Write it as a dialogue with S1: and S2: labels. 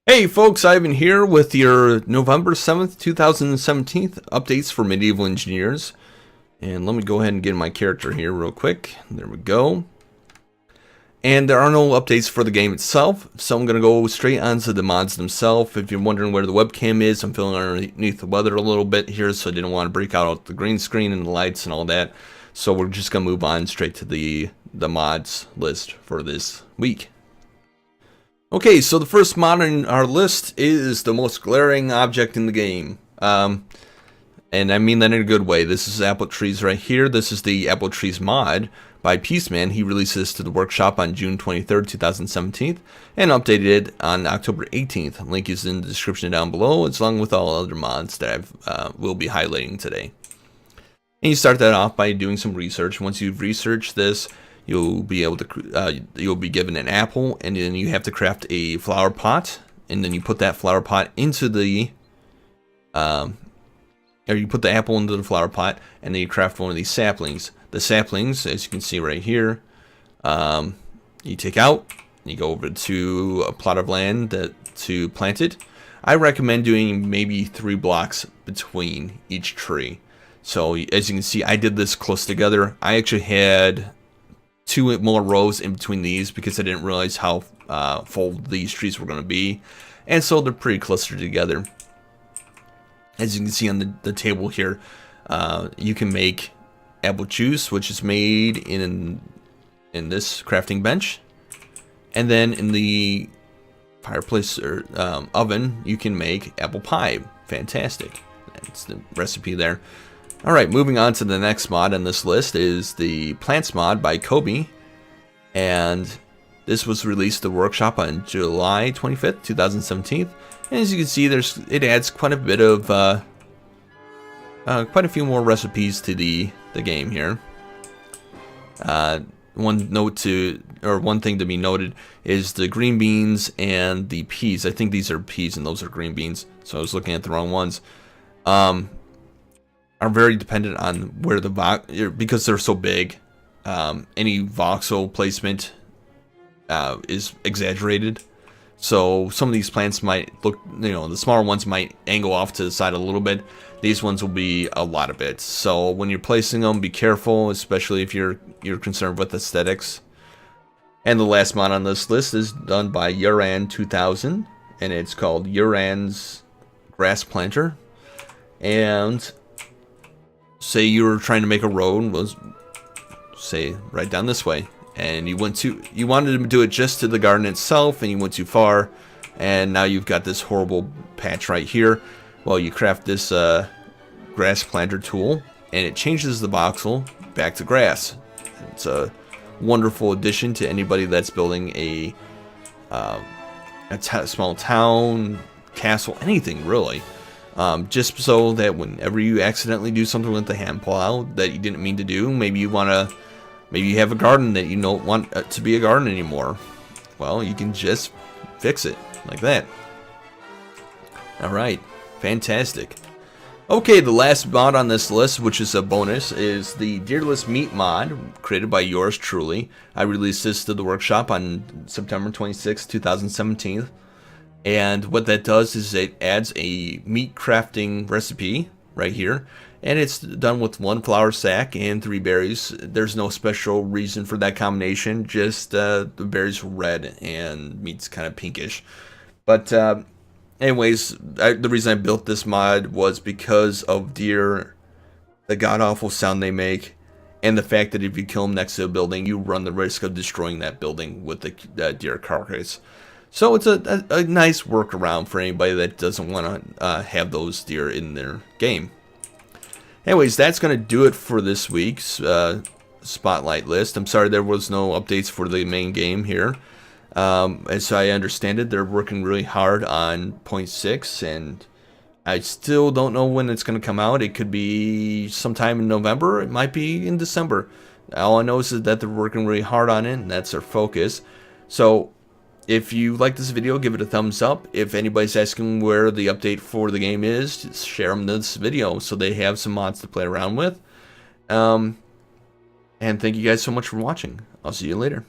S1: Hey folks, Ivan here with your November 7th, 2017 updates for Medieval Engineers. And let me go ahead and get my character here real quick. There we go. And there are no updates for the game itself, so I'm going to go straight onto the mods themselves. If you're wondering where the webcam is, I'm feeling underneath the weather a little bit here, so I didn't want to break out the green screen and the lights and all that. So we're just going to move on straight to the mods list for this week. Okay, so the first mod on our list is the most glaring object in the game. And I mean that in a good way. This is apple trees right here. This is the apple trees mod by Peaceman. He released this to the workshop on June 23rd, 2017, and updated it on October 18th. Link is in the description down below, along with all other mods that I will be highlighting today. And you start that off by doing some research. Once you've researched this, you'll be able to you'll be given an apple, and then you have to craft a flower pot, and then you put that flower pot into the or you put the apple into the flower pot, and then you craft one of these saplings. The saplings, as you can see right here, you take out, you go over to a plot of land to plant it. I recommend doing maybe 3 blocks between each tree. So as you can see, I did this close together. I actually had 2 more rows in between these because I didn't realize how full these trees were going to be, and so they're pretty clustered together. As you can see on the table here, you can make apple juice, which is made in this crafting bench, and then in the fireplace or oven you can make apple pie. Fantastic. That's the recipe there. Alright, moving on to the next mod on this list is the Plants mod by Kobi. And this was released to the workshop on July 25th, 2017. And as you can see, it adds quite a bit of, quite a few more recipes to the game here. One thing to be noted is the green beans and the peas. I think these are peas and those are green beans, so I was looking at the wrong ones. Are very dependent on where because they're so big. Any voxel placement is exaggerated, so some of these plants might look, the smaller ones might angle off to the side a little bit. These ones will be a lot of it. So when you're placing them, be careful, especially if you're concerned with aesthetics. And the last mod on this list is done by Yurand 2000, and it's called Yurand's Grass Planter. And say you were trying to make a road, say right down this way, and you wanted to do it just to the garden itself, and you went too far, and now you've got this horrible patch right here. Well, you craft this grass planter tool, and it changes the voxel back to grass. It's a wonderful addition to anybody that's building a small town, castle, anything really. Just so that whenever you accidentally do something with the hand plow that you didn't mean to do, maybe you have a garden that you don't want to be a garden anymore. Well, you can just fix it like that. Alright, fantastic. Okay, the last mod on this list, which is a bonus, is the Deerless Meat mod, created by yours truly. I released this to the workshop on September 26, 2017. And what that does is it adds a meat crafting recipe right here, and it's done with 1 flour sack and 3 berries. There's no special reason for that combination, just the berries are red and meat's kind of pinkish. But anyways, the reason I built this mod was because of deer, the god-awful sound they make, and the fact that if you kill them next to a building, you run the risk of destroying that building with the deer carcass. So it's a nice workaround for anybody that doesn't want to have those deer in their game. Anyways, that's going to do it for this week's spotlight list. I'm sorry there was no updates for the main game here. As I understand it, they're working really hard on 0.6, and I still don't know when it's going to come out. It could be sometime in November. It might be in December. All I know is that they're working really hard on it, and that's their focus. So if you like this video, give it a thumbs up. If anybody's asking where the update for the game is, just share them this video so they have some mods to play around with. And thank you guys so much for watching. I'll see you later.